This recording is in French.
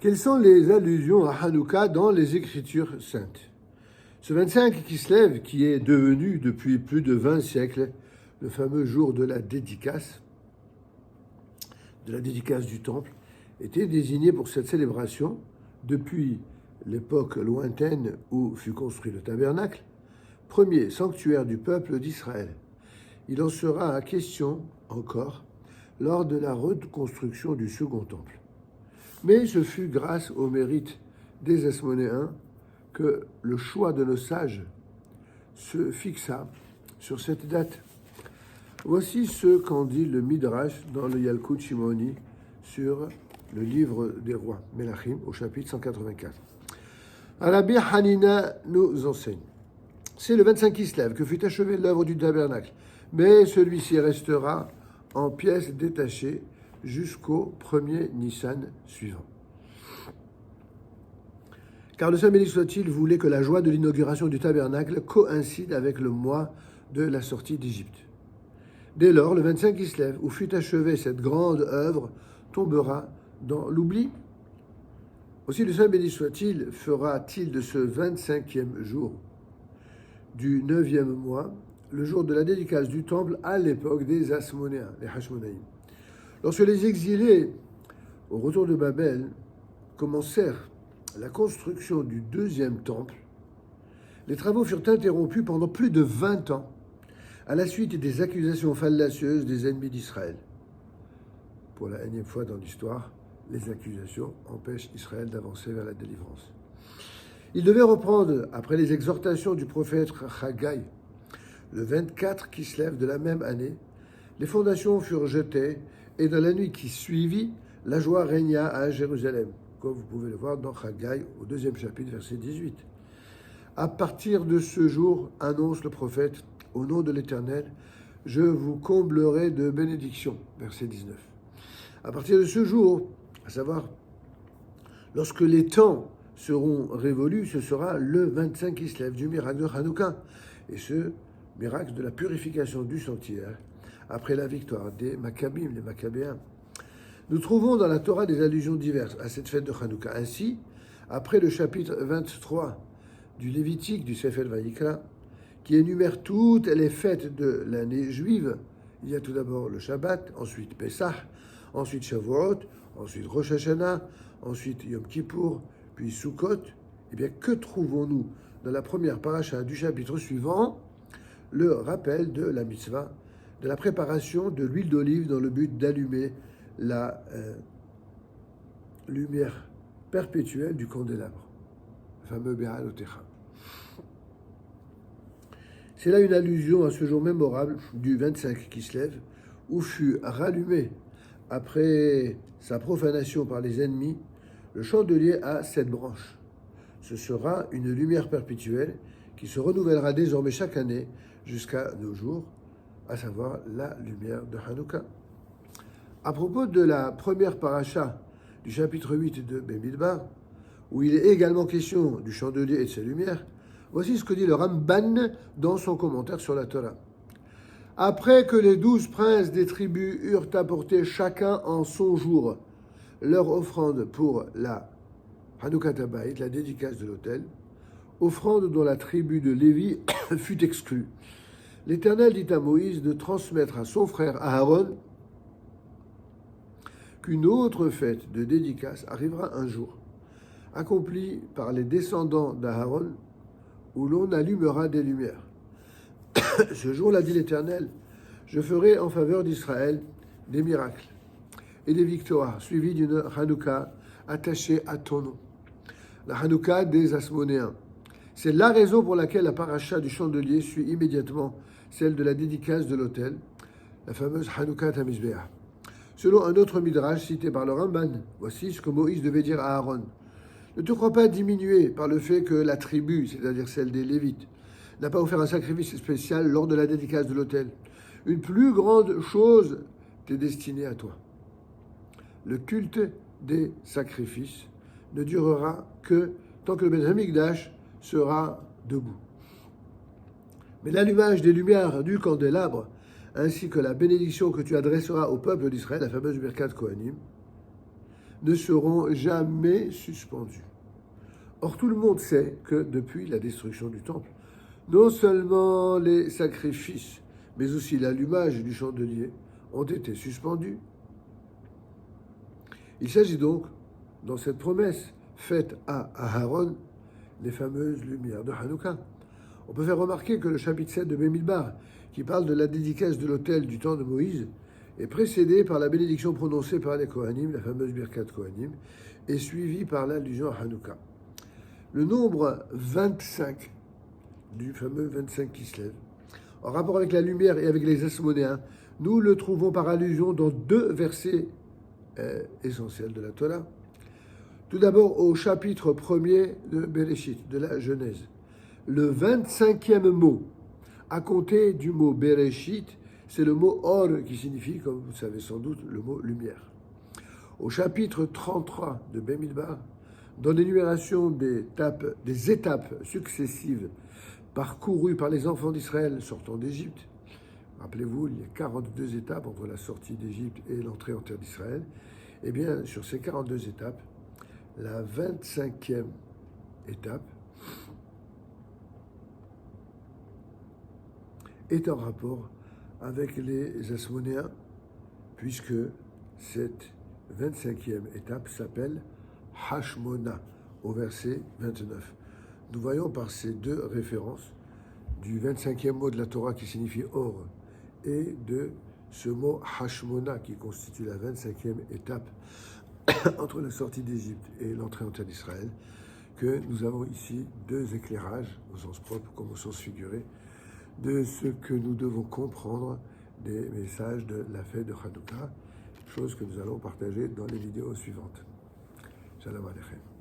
Quelles sont les allusions à Hanouka dans les Écritures saintes? Ce 25 Kislev, qui est devenu depuis plus de 20 siècles le fameux jour de la dédicace du temple, était désigné pour cette célébration depuis l'époque lointaine où fut construit le tabernacle, premier sanctuaire du peuple d'Israël. Il en sera question encore lors de la reconstruction du second temple. Mais ce fut grâce au mérite des Hasmonéens que le choix de nos sages se fixa sur cette date. Voici ce qu'en dit le Midrash dans le Yalkut Shimoni sur le livre des rois, Melachim, au chapitre 184. Rabbi Hanina nous enseigne. C'est le 25 Kislev que fut achevée l'œuvre du tabernacle, mais celui-ci restera en pièces détachées jusqu'au 1er Nissan suivant. Car le Saint béni soit-il voulait que la joie de l'inauguration du tabernacle coïncide avec le mois de la sortie d'Égypte. Dès lors, le 25 Kislev, où fut achevée cette grande œuvre, tombera dans l'oubli. Aussi le Saint béni soit-il fera-t-il de ce 25e jour du 9e mois le jour de la dédicace du temple à l'époque des Hasmonéens, les Hashmonaïm. Lorsque les exilés, au retour de Babel, commencèrent la construction du deuxième temple, les travaux furent interrompus pendant plus de 20 ans à la suite des accusations fallacieuses des ennemis d'Israël. Pour la énième fois dans l'histoire, les accusations empêchent Israël d'avancer vers la délivrance. Ils devaient reprendre, après les exhortations du prophète Haggai, le 24 Kislev de la même année. Les fondations furent jetées et dans la nuit qui suivit, la joie régna à Jérusalem, comme vous pouvez le voir dans Haggai au 2e chapitre, verset 18. À partir de ce jour, annonce le prophète, au nom de l'Éternel, je vous comblerai de bénédictions, verset 19. À partir de ce jour, à savoir, lorsque les temps seront révolus, ce sera le 25 Kislev du miracle de Hanouka, et ce miracle de la purification du sanctuaire après la victoire des Maccabim, les Maccabéens. Nous trouvons dans la Torah des allusions diverses à cette fête de Hanouka. Ainsi, après le chapitre 23 du Lévitique du Sefer Vayikra, qui énumère toutes les fêtes de l'année juive, il y a tout d'abord le Shabbat, ensuite Pessah, ensuite Shavuot, ensuite Rosh Hashanah, ensuite Yom Kippour, puis Sukkot. Eh bien, que trouvons-nous dans la première paracha du chapitre suivant? Le rappel de la mitzvah, de la préparation de l'huile d'olive dans le but d'allumer la lumière perpétuelle du candélabre, le fameux Be'al Otecha. C'est là une allusion à ce jour mémorable du 25 Kislev, où fut rallumé, après sa profanation par les ennemis, le chandelier à 7 branches. Ce sera une lumière perpétuelle qui se renouvellera désormais chaque année jusqu'à nos jours, à savoir la lumière de Hanouka. À propos de la première paracha du chapitre 8 de Bemidbar, où il est également question du chandelier et de sa lumière, voici ce que dit le Ramban dans son commentaire sur la Torah. Après que les 12 princes des tribus eurent apporté chacun en son jour leur offrande pour la Hanoukat Habayit, la dédicace de l'autel, offrande dont la tribu de Lévi fut exclue, l'Éternel dit à Moïse de transmettre à son frère Aaron qu'une autre fête de dédicace arrivera un jour, accomplie par les descendants d'Aaron, où l'on allumera des lumières. Ce jour-là, dit l'Éternel, je ferai en faveur d'Israël des miracles et des victoires, suivies d'une Hanouka attachée à ton nom, la Hanouka des Hasmonéens. C'est la raison pour laquelle la paracha du chandelier suit immédiatement celle de la dédicace de l'autel, la fameuse Hanouka Hamizbeah. Selon un autre midrash cité par le Ramban, voici ce que Moïse devait dire à Aaron. Ne te crois pas diminué par le fait que la tribu, c'est-à-dire celle des Lévites, n'a pas offert un sacrifice spécial lors de la dédicace de l'autel. Une plus grande chose t'est destinée à toi. Le culte des sacrifices ne durera que tant que le Beth Hamikdash sera debout. Mais l'allumage des lumières du candélabre, ainsi que la bénédiction que tu adresseras au peuple d'Israël, la fameuse Birkat Kohanim, ne seront jamais suspendus. Or, tout le monde sait que depuis la destruction du temple, non seulement les sacrifices, mais aussi l'allumage du chandelier ont été suspendus. Il s'agit donc, dans cette promesse faite à Aaron, des fameuses lumières de Hanouka. On peut faire remarquer que le chapitre 7 de Bemidbar, qui parle de la dédicace de l'autel du temps de Moïse, est précédé par la bénédiction prononcée par les Kohanim, la fameuse Birkat Kohanim, et suivi par l'allusion à Hanouka. Le nombre 25 du fameux 25 qui se lève, en rapport avec la lumière et avec les Asmonéens, nous le trouvons par allusion dans deux versets essentiels de la Torah. Tout d'abord au chapitre 1er de Bereshit, de la Genèse. Le 25e mot, à compter du mot Bereshit, c'est le mot Or qui signifie, comme vous savez sans doute, le mot lumière. Au chapitre 33 de Bemidbar, dans l'énumération des étapes successives parcourues par les enfants d'Israël sortant d'Égypte, rappelez-vous, il y a 42 étapes entre la sortie d'Égypte et l'entrée en terre d'Israël, eh bien, sur ces 42 étapes, la 25e étape est en rapport avec les Asmonéens, puisque cette 25e étape s'appelle Hashmona, au verset 29. Nous voyons par ces deux références du 25e mot de la Torah qui signifie or et de ce mot Hashmona qui constitue la 25e étape entre la sortie d'Égypte et l'entrée en terre d'Israël, que nous avons ici deux éclairages, au sens propre comme au sens figuré, de ce que nous devons comprendre des messages de la fête de Hanouka, chose que nous allons partager dans les vidéos suivantes. Shalom Aleichem.